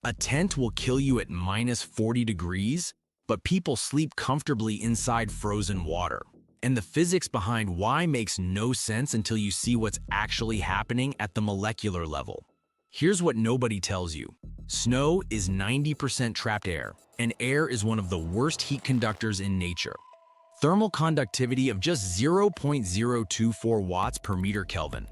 A tent will kill you at -40 degrees, but people sleep comfortably inside frozen water. And the physics behind why makes no sense until you see what's actually happening at the molecular level. Here's what nobody tells you. Snow is 90% trapped air, and air is one of the worst heat conductors in nature. Thermal conductivity of just 0.024 watts per meter Kelvin.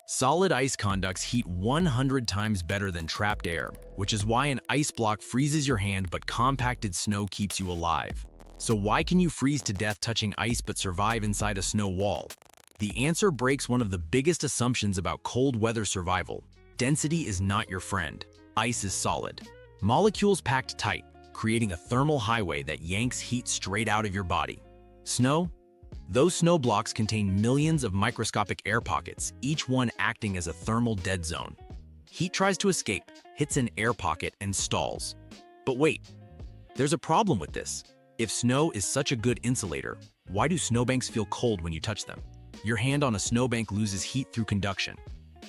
Solid ice conducts heat 100 times better than trapped air, which is why an ice block freezes your hand but compacted snow keeps you alive. So why can you freeze to death touching ice but survive inside a snow wall? The answer breaks one of the biggest assumptions about cold weather survival. Density is not your friend. Ice is solid. Molecules packed tight, creating a thermal highway that yanks heat straight out of your body. Snow? Those snow blocks contain millions of microscopic air pockets, each one acting as a thermal dead zone. Heat tries to escape, hits an air pocket, and stalls. But wait, there's a problem with this. If snow is such a good insulator, why do snowbanks feel cold when you touch them? Your hand on a snowbank loses heat through conduction,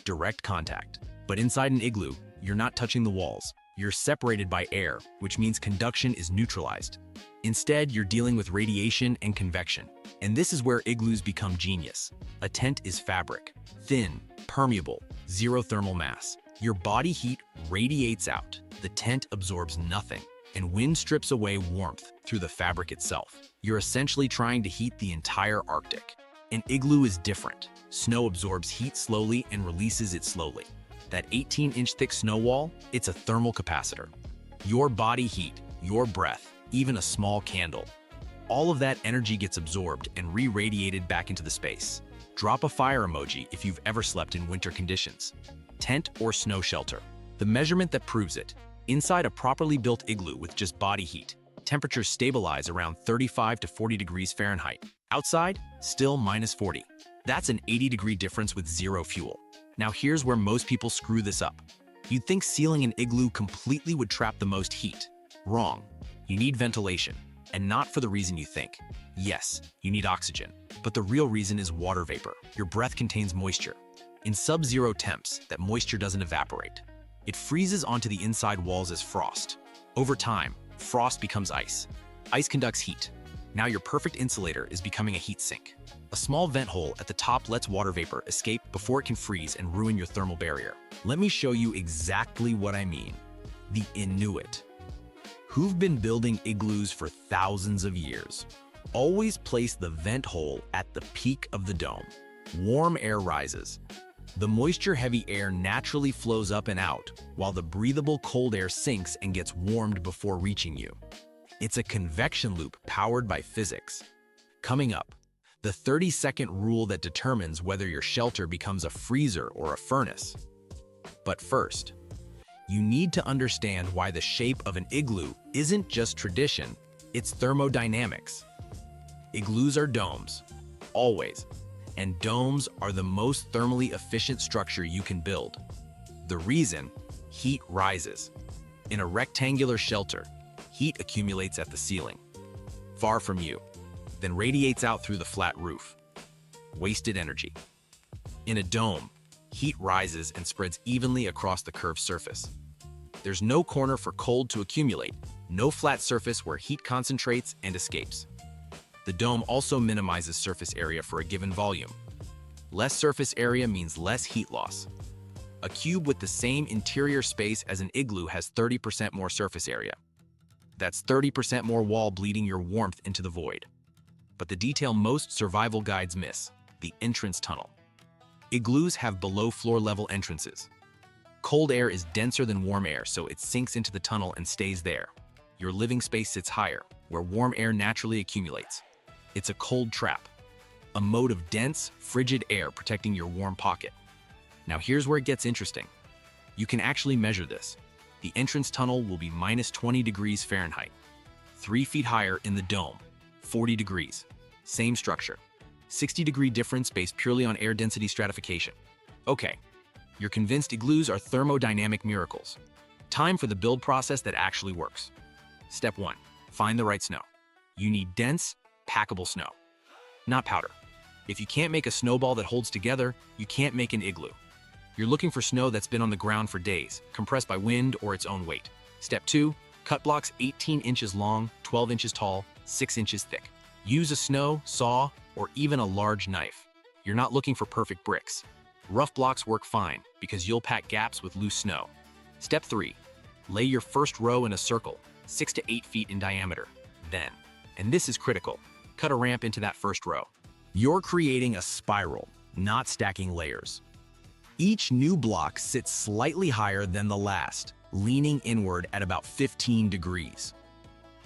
direct contact. But inside an igloo, you're not touching the walls. You're separated by air, which means conduction is neutralized. Instead, you're dealing with radiation and convection. And this is where igloos become genius. A tent is fabric, thin, permeable, zero thermal mass. Your body heat radiates out. The tent absorbs nothing, and wind strips away warmth through the fabric itself. You're essentially trying to heat the entire Arctic. An igloo is different. Snow absorbs heat slowly and releases it slowly. That 18-inch thick snow wall, it's a thermal capacitor. Your body heat, your breath, even a small candle. All of that energy gets absorbed and re-radiated back into the space. Drop a fire emoji if you've ever slept in winter conditions. Tent or snow shelter. The measurement that proves it. Inside a properly built igloo with just body heat, temperatures stabilize around 35 to 40 degrees Fahrenheit. Outside, still -40. That's an 80-degree difference with zero fuel. Now here's where most people screw this up. You'd think sealing an igloo completely would trap the most heat. Wrong. You need ventilation, and not for the reason you think. Yes, you need oxygen, but the real reason is water vapor. Your breath contains moisture. In sub-zero temps, that moisture doesn't evaporate. It freezes onto the inside walls as frost. Over time, frost becomes ice. Ice conducts heat. Now your perfect insulator is becoming a heat sink. A small vent hole at the top lets water vapor escape before it can freeze and ruin your thermal barrier. Let me show you exactly what I mean. The Inuit, who've been building igloos for thousands of years, always place the vent hole at the peak of the dome. Warm air rises. The moisture-heavy air naturally flows up and out, while the breathable cold air sinks and gets warmed before reaching you. It's a convection loop powered by physics. Coming up, the 30-second rule that determines whether your shelter becomes a freezer or a furnace. But first, you need to understand why the shape of an igloo isn't just tradition, it's thermodynamics. Igloos are domes, always, and domes are the most thermally efficient structure you can build. The reason? Heat rises. In a rectangular shelter, heat accumulates at the ceiling, far from you, then radiates out through the flat roof. Wasted energy. In a dome, heat rises and spreads evenly across the curved surface. There's no corner for cold to accumulate, no flat surface where heat concentrates and escapes. The dome also minimizes surface area for a given volume. Less surface area means less heat loss. A cube with the same interior space as an igloo has 30% more surface area. That's 30% more wall bleeding your warmth into the void. But the detail most survival guides miss, the entrance tunnel. Igloos have below floor level entrances. Cold air is denser than warm air, so it sinks into the tunnel and stays there. Your living space sits higher, where warm air naturally accumulates. It's a cold trap, a mode of dense, frigid air protecting your warm pocket. Now here's where it gets interesting. You can actually measure this. The entrance tunnel will be -20 degrees Fahrenheit. 3 feet higher in the dome, 40 degrees. Same structure. 60-degree difference based purely on air density stratification. Okay, you're convinced igloos are thermodynamic miracles. Time for the build process that actually works. Step 1. Find the right snow. You need dense, packable snow, not powder. If you can't make a snowball that holds together, you can't make an igloo. You're looking for snow that's been on the ground for days, compressed by wind or its own weight. Step 2, cut blocks 18 inches long, 12 inches tall, 6 inches thick. Use a snow, saw, or even a large knife. You're not looking for perfect bricks. Rough blocks work fine because you'll pack gaps with loose snow. Step 3, lay your first row in a circle, 6 to 8 feet in diameter. Then, and this is critical, cut a ramp into that first row. You're creating a spiral, not stacking layers. Each new block sits slightly higher than the last, leaning inward at about 15 degrees.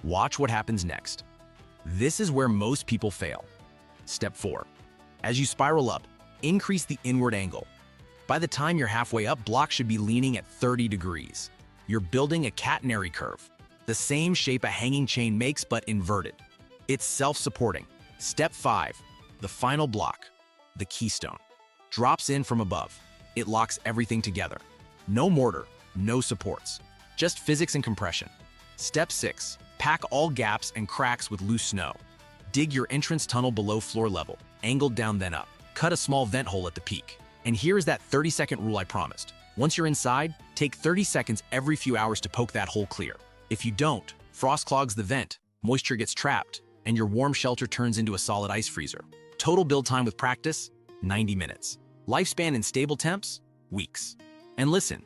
Watch what happens next. This is where most people fail. Step 4. As you spiral up, increase the inward angle. By the time you're halfway up, blocks should be leaning at 30 degrees. You're building a catenary curve, the same shape a hanging chain makes but inverted. It's self-supporting. Step 5. The final block, the keystone, drops in from above. It locks everything together. No mortar, no supports, just physics and compression. Step 6. Pack all gaps and cracks with loose snow. Dig your entrance tunnel below floor level, angled down then up. Cut a small vent hole at the peak. And here is that 30-second rule I promised. Once you're inside, take 30 seconds every few hours to poke that hole clear. If you don't, frost clogs the vent, moisture gets trapped, and your warm shelter turns into a solid ice freezer. Total build time with practice, 90 minutes. Lifespan in stable temps, weeks. And listen,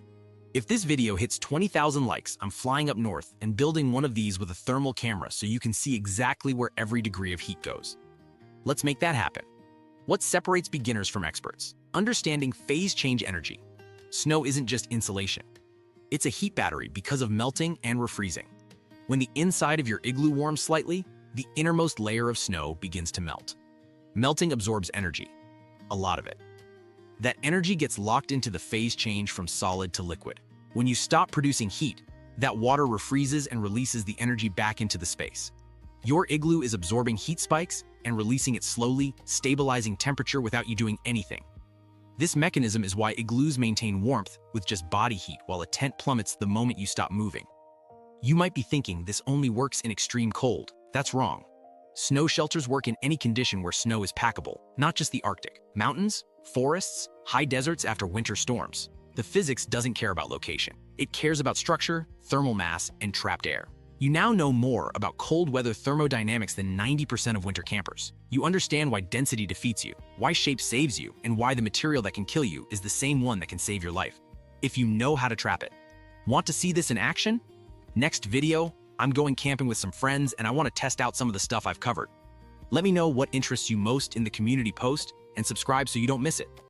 if this video hits 20,000 likes, I'm flying up north and building one of these with a thermal camera so you can see exactly where every degree of heat goes. Let's make that happen. What separates beginners from experts? Understanding phase change energy. Snow isn't just insulation. It's a heat battery because of melting and refreezing. When the inside of your igloo warms slightly, the innermost layer of snow begins to melt. Melting absorbs energy, a lot of it. That energy gets locked into the phase change from solid to liquid. When you stop producing heat, that water refreezes and releases the energy back into the space. Your igloo is absorbing heat spikes and releasing it slowly, stabilizing temperature without you doing anything. This mechanism is why igloos maintain warmth with just body heat while a tent plummets the moment you stop moving. You might be thinking this only works in extreme cold. That's wrong. Snow shelters work in any condition where snow is packable, not just the Arctic. Mountains, forests, high deserts after winter storms. The physics doesn't care about location. It cares about structure, thermal mass, and trapped air. You now know more about cold weather thermodynamics than 90% of winter campers. You understand why density defeats you, why shape saves you, and why the material that can kill you is the same one that can save your life, if you know how to trap it. Want to see this in action? Next video, I'm going camping with some friends and I want to test out some of the stuff I've covered. Let me know what interests you most in the community post and subscribe so you don't miss it.